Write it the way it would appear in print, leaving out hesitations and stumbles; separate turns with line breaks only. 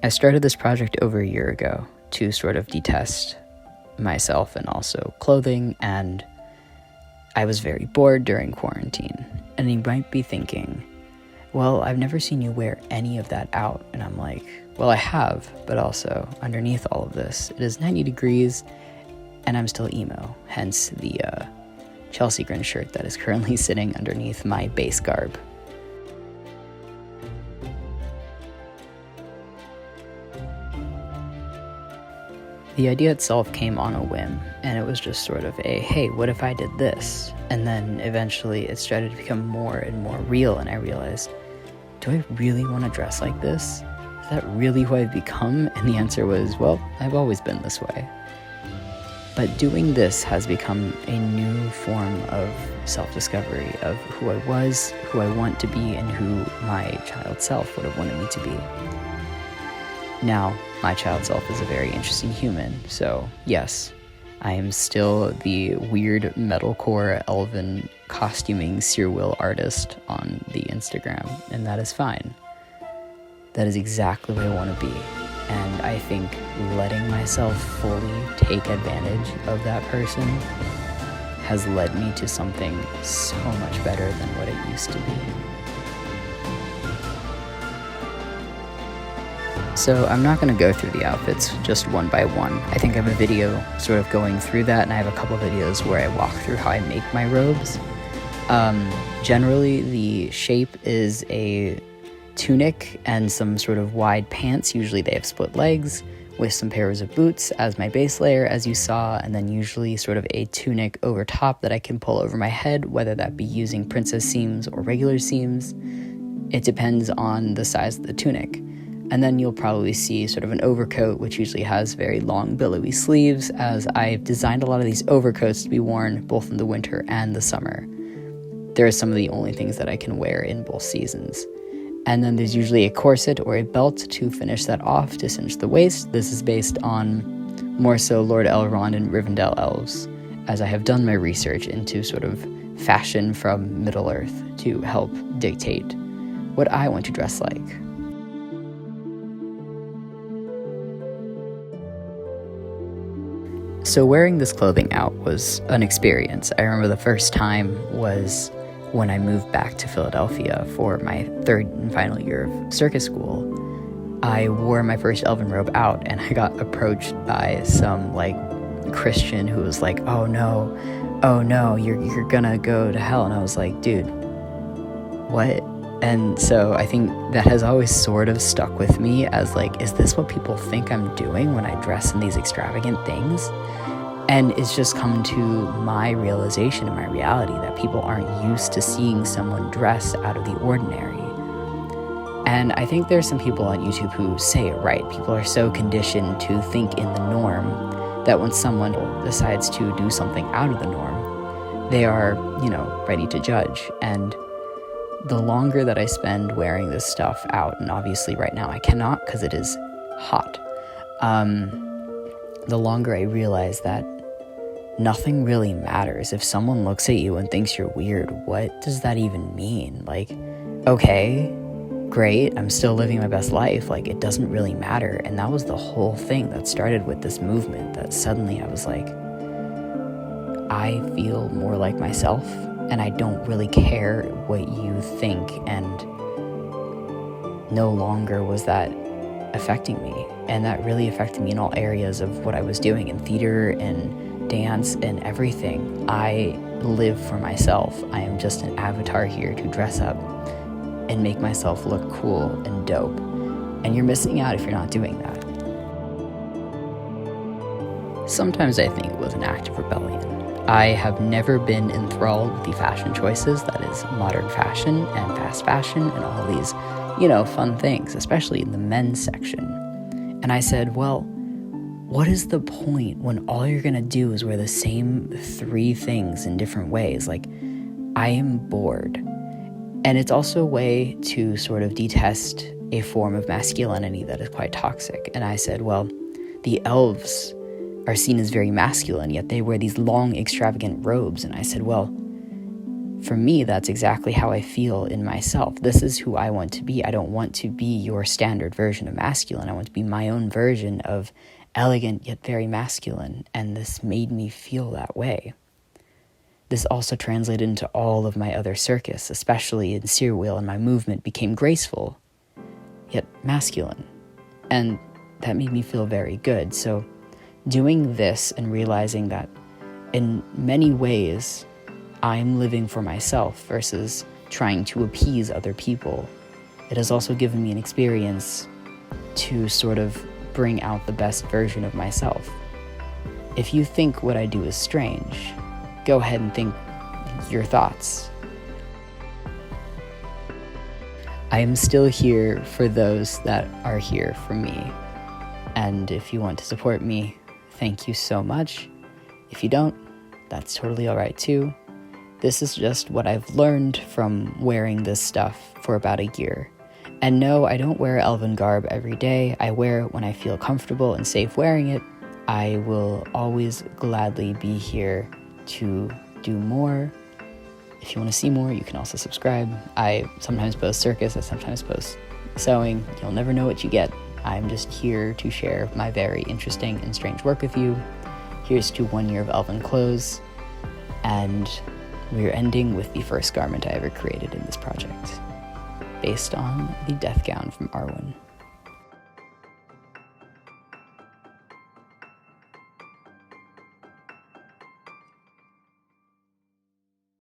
I started this project over a year ago to sort of detest myself and also clothing, and I was very bored during quarantine. And you might be thinking, well, I've never seen you wear any of that out. And I'm like, well, I have, but also underneath all of this, it is 90 degrees and I'm still emo, hence the Chelsea Grin shirt that is currently sitting underneath my base garb. The idea itself came on a whim, and it was just sort of a, hey, what if I did this? And then eventually it started to become more and more real, and I realized, do I really want to dress like this? Is that really who I've become? And the answer was, well, I've always been this way. But doing this has become a new form of self-discovery of who I was, who I want to be, and who my child self would have wanted me to be. Now, my child self is a very interesting human, so yes, I am still the weird metalcore elven costuming Sear Will artist on the Instagram, and that is fine. That is exactly what I want to be, and I think letting myself fully take advantage of that person has led me to something so much better than what it used to be. So I'm not going to go through the outfits just one by one. I think I have a video sort of going through that, and I have a couple videos where I walk through how I make my robes. Generally, the shape is a tunic and some sort of wide pants. Usually they have split legs with some pairs of boots as my base layer, as you saw, and then usually sort of a tunic over top that I can pull over my head, whether that be using princess seams or regular seams. It depends on the size of the tunic. And then you'll probably see sort of an overcoat, which usually has very long billowy sleeves, as I've designed a lot of these overcoats to be worn both in the winter and the summer. There are some of the only things that I can wear in both seasons. And then there's usually a corset or a belt to finish that off, to cinch the waist. This is based on more so Lord Elrond and Rivendell elves, as I have done my research into sort of fashion from Middle-earth to help dictate what I want to dress like. So wearing this clothing out was an experience. I remember the first time was when I moved back to Philadelphia for my third and final year of circus school. I wore my first elven robe out, and I got approached by some Christian who was like, oh no, you're gonna go to hell. And I was like, dude, what? And so I think that has always sort of stuck with me as is this what people think I'm doing when I dress in these extravagant things? And it's just come to my realization and my reality that people aren't used to seeing someone dress out of the ordinary. And I think there's some people on YouTube who say it right. People are so conditioned to think in the norm that when someone decides to do something out of the norm, they are, ready to judge. And the longer that I spend wearing this stuff out, and obviously right now I cannot because it is hot, the longer I realize that nothing really matters. If someone looks at you and thinks you're weird, what does that even mean? Okay, great, I'm still living my best life. It doesn't really matter. And that was the whole thing that started with this movement, that suddenly I was like, I feel more like myself, and I don't really care what you think, and no longer was that affecting me. And that really affected me in all areas of what I was doing in theater and dance and everything. I live for myself. I am just an avatar here to dress up and make myself look cool and dope. And you're missing out if you're not doing that. Sometimes I think it was an act of rebellion. I have never been enthralled with the fashion choices, that is modern fashion and fast fashion and all these, fun things, especially in the men's section. And I said, well, what is the point when all you're gonna do is wear the same 3 things in different ways? I am bored. And it's also a way to sort of detest a form of masculinity that is quite toxic. And I said, well, the elves are seen as very masculine, yet they wear these long, extravagant robes. And I said, well, for me, that's exactly how I feel in myself. This is who I want to be. I don't want to be your standard version of masculine. I want to be my own version of elegant yet very masculine, and this made me feel that way. This also translated into all of my other circus, especially in Sear Wheel, and my movement became graceful yet masculine, and that made me feel very good. So doing this and realizing that in many ways I'm living for myself versus trying to appease other people, it has also given me an experience to sort of bring out the best version of myself. If you think what I do is strange, go ahead and think your thoughts. I am still here for those that are here for me. And if you want to support me, thank you so much. If you don't, that's totally all right too. This is just what I've learned from wearing this stuff for about a year. And no, I don't wear elven garb every day. I wear it when I feel comfortable and safe wearing it. I will always gladly be here to do more. If you want to see more, you can also subscribe. I sometimes post circus, I sometimes post sewing. You'll never know what you get. I'm just here to share my very interesting and strange work with you. Here's to 1 year of Elven Clothes, and we're ending with the first garment I ever created in this project, based on the death gown from Arwen.